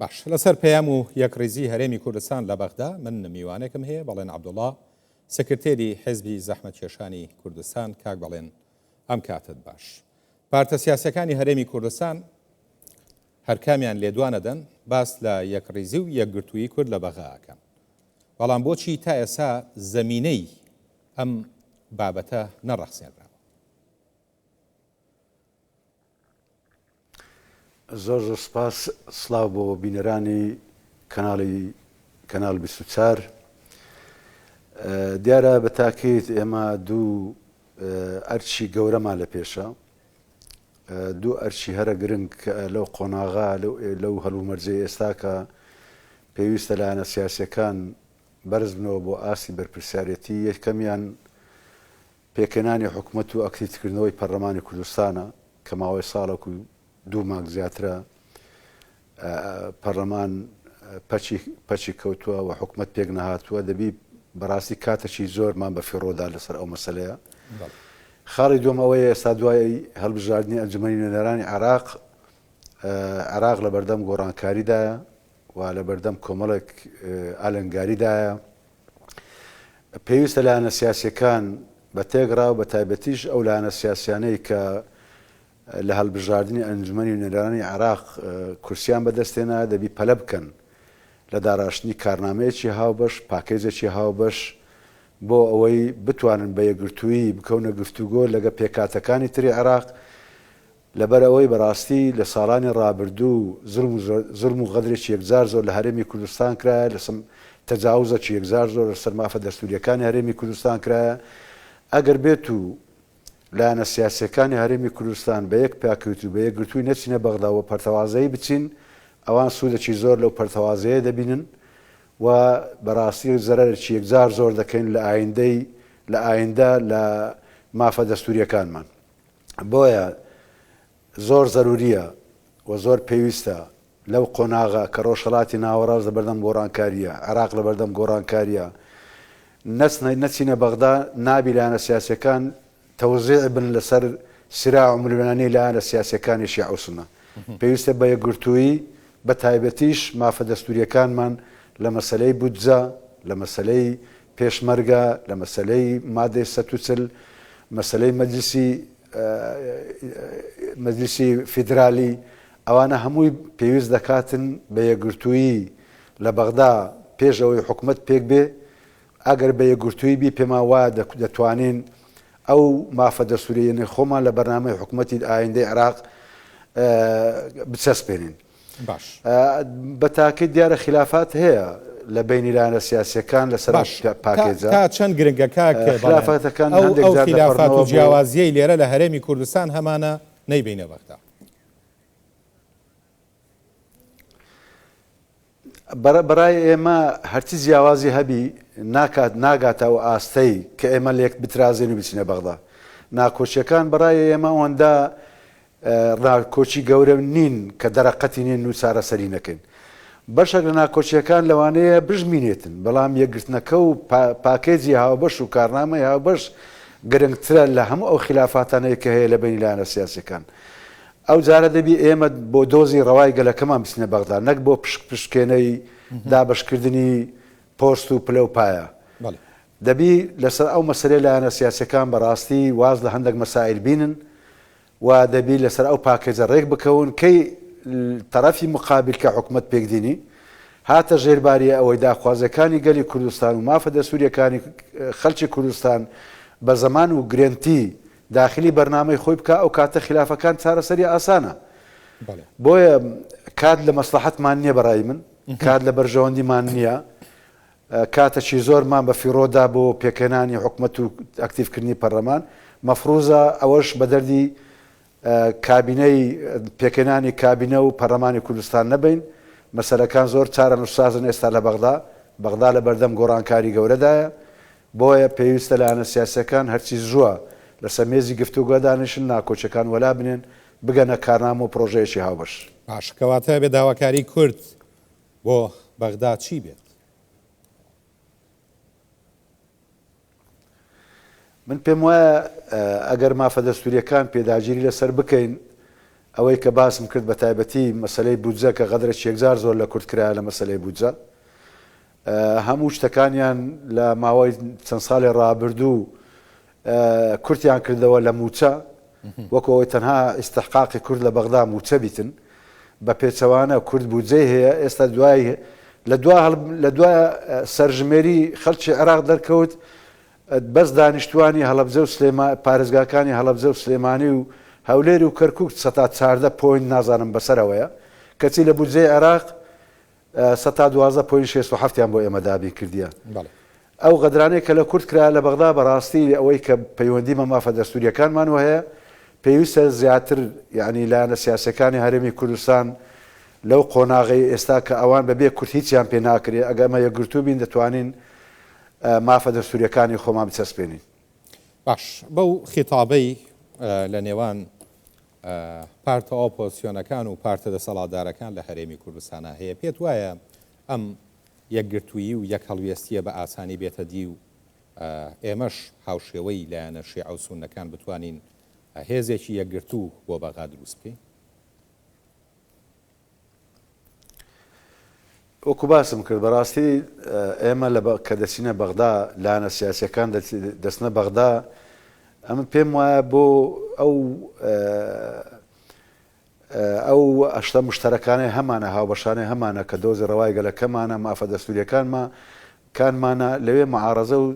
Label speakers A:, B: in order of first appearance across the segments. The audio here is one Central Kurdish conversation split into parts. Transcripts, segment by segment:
A: باش لەسەر پەیام و یەکڕێزی هەرێمی کوردستان لە بەغدا من میوانێکم هەیە بەڵێن عەبدوڵڵا سکرتێری حیزبی زەحمەتکێشانی کوردستان کاک بەڵێن ئەم کاتت باش. پارتە سیاسەکانی هەرێمی کوردستان هەرکامیان لێدوانەدەن باس لە یەکڕێزی و یەکگرتووی کورد لە بەغاکەن. بەڵام بۆچی تا ئێستا زەمینەی ئەم بابەتە نەڕەخسێنراوە؟
B: زۆر زۆر سپاس. سڵاو بۆ بینەرانی کەناڵ 24. دیارە بە تاکید ئێمە دوو ئەرچی گەورەمان لە پێشە، دوو ئەرچی هەرە گرنگ لەو قۆناغا لەو هەڵومەرجەی ئێستا کە پێویستە لایەنە سیاسیەکان بەرز بنەوە بۆ ئاسی بەرپرسیارەتی. یەکەمیان پێکەنانی حکوومەت و ئەکتیڤکردنەوەی پەرلەمانی کوردستانە کە ماوەی ساڵێک و 2 مانگ زیاترە پەرلەمان پەچی کەوتووە و حکوومەت پێک نەهاتووە. دەبی بەڕاستی کاتێکی زۆرمان بە فێڕۆدا لەسەر ئەو مەسەلەیە. خاڵی دوم ئەوەیە ئێستا دوای هەڵبژاردننی ئەنجومەنی نوێنەرانی عێراق لە بەردەم گۆڕانکاریدایە و لە بەردەم کۆمەڵێک ئالەنگاریدایە. پێویستە لایەنە سیاسیەکان بە تێگڕا و بە تایبەتیش ئەو لایەنە سیاسیانەی کە لە هەڵبژاردننی ئەنجومەنی نوێنەرانی عێراق کورسیان بەدەستێنا دەبی پەلە بکەن لە داراشتنی کارنامەیەکی هاوبەش، پاکێجێکی هاوبەش بۆ ئەوەی بتوانن بە یەکگرتووی بکەونە گفتوگۆ لەگە پێکاتەکانی تری عێراق، لەبەر ئەوەی بەڕاستی لە ساڵانی ڕابردوو زڵم و غەدرێکی یەکجار زۆر لە هەرێمی کوردستان کرایە، لە تەجاوزێکی یەکجار زۆر لەسەر مافە دەستووریەکانی هەرێمی کوردستان کرایە. ئەگەر بێت و لایەنە سیاسیەکانی هەرێمی کوردستان بە یەک پاکەوت و بە یەکگرتووی نەچینە بەغدا و پەرتەوازایی بچین، ئەوان سوودێکی زۆر لەو پەرتەوازەیە دەبینن و بەڕاستی زەرەرێکی یەکجار زۆر دەکەین لە ئایندە لە مافە دەستووریەکانمان. بۆیە زۆر زەروریە و زۆر پێویستە لەو قۆناغا کە ڕۆژهەڵاتی ناوەڕاست لە بەردەم گۆڕانکاریە، عێراق لە بەردەم گۆڕانکاریە، نەچینە بەغدا، نابی لایەنە سیاسیەکان تەوزیع بن لەسەر سراع و ملوێنانی لایەنە سیاسیەکانی شیعە و سونە. پێویستە بە یەکگرتووی بە تایبەتیش مافە دەستووریەکانمان لە مەسەلەی بودجە، لە مەسەلەی پێشمەرگە، لە مەسەلەی مادەی 140، مەسەلەی مەجلیسی فیدرالی، ئەوانە هەمووی پێویست دەکاتن بە یەکگرتووی لە بەغدا پێش ئەوەی حکوومەت پێک بێ. ئەگەر بە یەکگرتووی بی پێما وایە دەتوانین ئەو مافە دەستووریەنی خۆمان لە بەرنامەی حکوومەتی ئایندەی عێراق بچەسپێنین.
A: باش
B: بە تاکید دیارە خلافات هەیە لە بینی لایەنە سیاسیەکان لەسەر پاکێجە.
A: تا چەند گرنگەکە
B: خلافاتەکان
A: ئەو خلافات و جیاوازیەی لێرە لە هەرێمی کوردستان هەمانە نەیبینە بەغدا.
B: بەڕای ئێمە هەرچی جیاوازی هەبی ناگاتەوە ئاستەی کە ئێمە لێک بترازێن و بچینە بەغدا. ناکۆچیەکان بەڕای ئێمە ئەوەندە ڕاکۆچی گەورە نین کە دەرەقەتی نین و چارەسەری نەکەین. بەشێک لە ناکۆچیەکان لەوانەیە بژمینێتن، بەڵام یەکگرتنەکە و پاکێجی هاوبەش و کارنامەی هاوبەش گرنگترە لە هەموو ئەو خلافاتانەیە کە هەیە لە بینی لایەنە سیاسیەکان. ئەو جارە دەبی ئێمە بۆ دۆزی ڕەوای گەلەکەمان بچینە بەغدا، نەک بۆ پشکێنەی دابشکردنی پۆست و پلە و پایە. دەبی لەسەر ئەو مەسەلەی لایەنە سیاسیەکان بەڕاستی واز لە هەندێک مەسائل بینن و دەبی لەسەر ئەو پاکێجە ڕێک بکەون کەی تەرەفی مقابل کە حکوومەت پێکدینی هاتە ژێرباری ئەوەی داخوازەکانی گەلی کوردستان و مافە دەستووریەکانی خەڵکی کوردستان بە زەمان و گرنتی داخلی بەرنامەی خۆی بکە. ئەو کاتە خلافەکان چارەسەری ئاسانە. بۆیە کات لە مەسلحەتمان نییە بەڕای من، کات لە بەرژەوەندیمان نییە، کاتێکی زۆرمان بە فیڕۆدا بۆ پێکەنانی حکوومەت و ئەکتیڤکردنی پەرلەمان. مەفروزە ئەوەش بە دەردی کابینەی پێکەنانی کابینە و پەرلەمانی کوردستان نەبین. مەسەلەکان زۆر چارە نووسازن ئێستا لە بەغدا لە بەردەم گۆڕانکاری گەورەدایە. بۆیە پێویستە لایەنە سیاسیەکان هەرچی زووە لەسەر مێزی گفتوگۆ دانیشن، ناکۆچەکان وەلا بنێن، بگەنە کارنامە و پرۆژەیەکی هاوبەش.
A: باش کەواتە بێ داواکاری کورد بۆ بەغدا چی بێت؟
B: من پێم وایە ئەگەر مافە دەستووریەکان پێداگیری لەسەر بکەین ئەوەی کە باسم کرد بە تایبەتی مەسلەی بودجە کە غەدرێکی یەکجار زۆر لە کورد کرایە لە مەسلەی بودجە هەموو شتەکانیان لە ماوەی چەند ساڵی ڕابردوو کورتیان کردەوە لە موچە وەکەوەی تەنها ئیستحقاقی کورد لە بەغدا موچە بیتن بە پێچەوانە کورد بودجەی هەیە ئێستا دوای لە دوای سەرژمێری خەڵکی عێراق دەرکەوت بەس دانیشتوانی هەڵەبجە و پارێزگاکانی هەڵەبجە و سلێمانی و هەولێر و کەرکوک 14 نازانم بەسەرەوەیە کەچی لە بودجەی عێراق 12.67 بۆ ئێمە دابی کردیە ئەو غەدرانەی کە لە کورد کرا لە بەغدا بەڕاستی ئەوەی کە پەیوەندی مەمافە دەستوریەکانمان هەیە پێویستە زیاتر یعنی لایەنە سیاسەکانی هەرێمی کوردستان لەو قۆناغی ئێستا کە ئەوان بەبێ کورد هیچیان پێ ناکرێ ئەگەمە یەکگرتوو بین دەتوانین مافە دەستوریەکانی خۆمان بچەسپێنین.
A: باش بەو خیتابەی لە نێوان پارتە ئۆپۆزیسیۆنەکان و پارتە دەسەڵاتدارەکان لە هەرێمی کوردستانە هەیە پێت وایە ئەم یەکگرتووی و یەک هەڵوێستیە بە ئاسانی بێتە دی و ئێمەش هاوشێوەی لایەنە شیعە و سوننەکان بتوانین هێزێکی یەکگرتوو بۆ بەغا دروست بکەین؟
B: وەکو باسم کرد بەڕاستی ئێمە کە دەچینە بەغدا لایەنە سیاسیەکان دەچنە بەغدا ئەمە پێم وایە بۆ ئەو ئەشتە مشتەرەکانی هەمانە هاوبەشانەی هەمانە کە دۆزی ڕەوای گەلەکەمانە مافە دەستوریەکانمانە لەوێ معارەزە و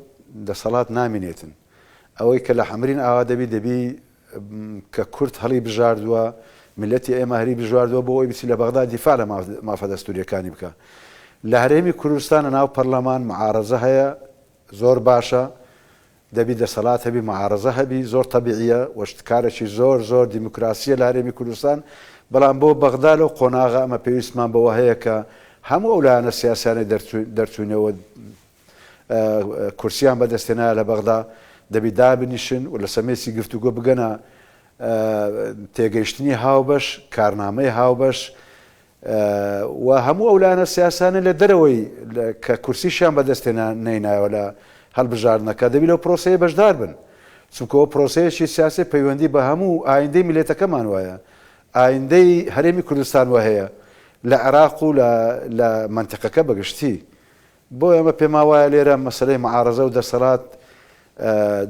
B: دەسەڵات نامینێتن ئەوەی کە لە حەمرین ئاوا دەبی کە کورد هەڵی بژاردووە ملەتی ئێمە هەری بژواردووە بۆ ئەوی بچی لە بەغدا دیفاع لە مافە دەستوریەکانی بکە لە هەرێمی کوردستانە ناو پەرلەمان معارەزە هەیە زۆر باشە دەبی دەسەڵات هەبی معارەزە هەبی زۆر تەبیعیە وەشتکارێکی زۆر دیموکراسیە لە هەرێمی کوردستان بەڵام بۆ بەغدا لەو قۆناغا ئەمە پێویستمان بەوە هەیە کە هەموو ئەو لایەنە سیاسیانەی دەرچوونەوە کورسیان بەدەستێنایە لە بەغدا دەبی دابنیشن و لە سەمێسی گفتوگۆ بگەنە تێگەیشتنی هاوبەش کارنامەی هاوبەش و هەموو ئەو لایەنە سیاسانە لە دەرەوەی کە کورسیشیان بەدەستێنان نەینایەوە لە هەڵبژاردنەکە دەبی لەو پرۆسەیە بەشدار بن چونکەوە پرۆسەیەکی سیاسی پەیوەندی بە هەموو ئایندەی میلێتەکەمان وایە ئایندەی هەرێمی کوردستان وە هەیە لە عێراق و لە منتیقەکە بەگشتی بۆ ئێمە پێما وایە لێرە مەسەلەی معارەزە و دەسەڵات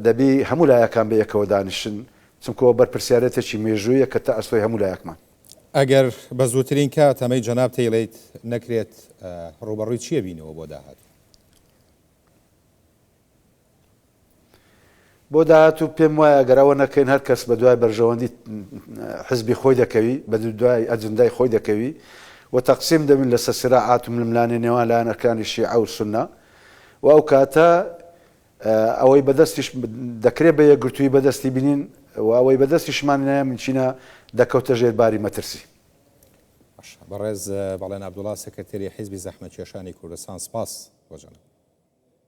B: دەبی هەموو لایەکان بە یەکەوە دانیشن چونکەوە بەرپرسیارەتێکی مێژوویە کە تا ئەستۆی هەموو لایەکمان
A: ئەگەر بە زووترین کات ئەمەی جەناب تەیڵێیت نەکرێت ڕوبەڕووی چییە بینەوە بۆ داهات؟
B: بۆ داهاتوو پێم وایە گەرەوە نەکەین هەر کەس بە دوای بەرژەوەندی حزبی خۆی دەکەوی بە دوای ئەجندای خۆی دەکەوی و تەقسیم دەبین لەسەر سراعات و ململانێ نێوان لایەنەکانی شیعە و سوننە و ئەو کاتە ئەوەی بەدەستیش دەکرێت بە یەکگرتووی بەدەستی بینین و ئەوەی بەدەستیشمان نایە منچینە دەکەوتە ژێرباری مەترسی.
A: بەڕێز باڵێن عەبدوڵڵا سەکرتێری حیزبی زەحمەتکێشانی کوردستان سپاس بۆ جەناب.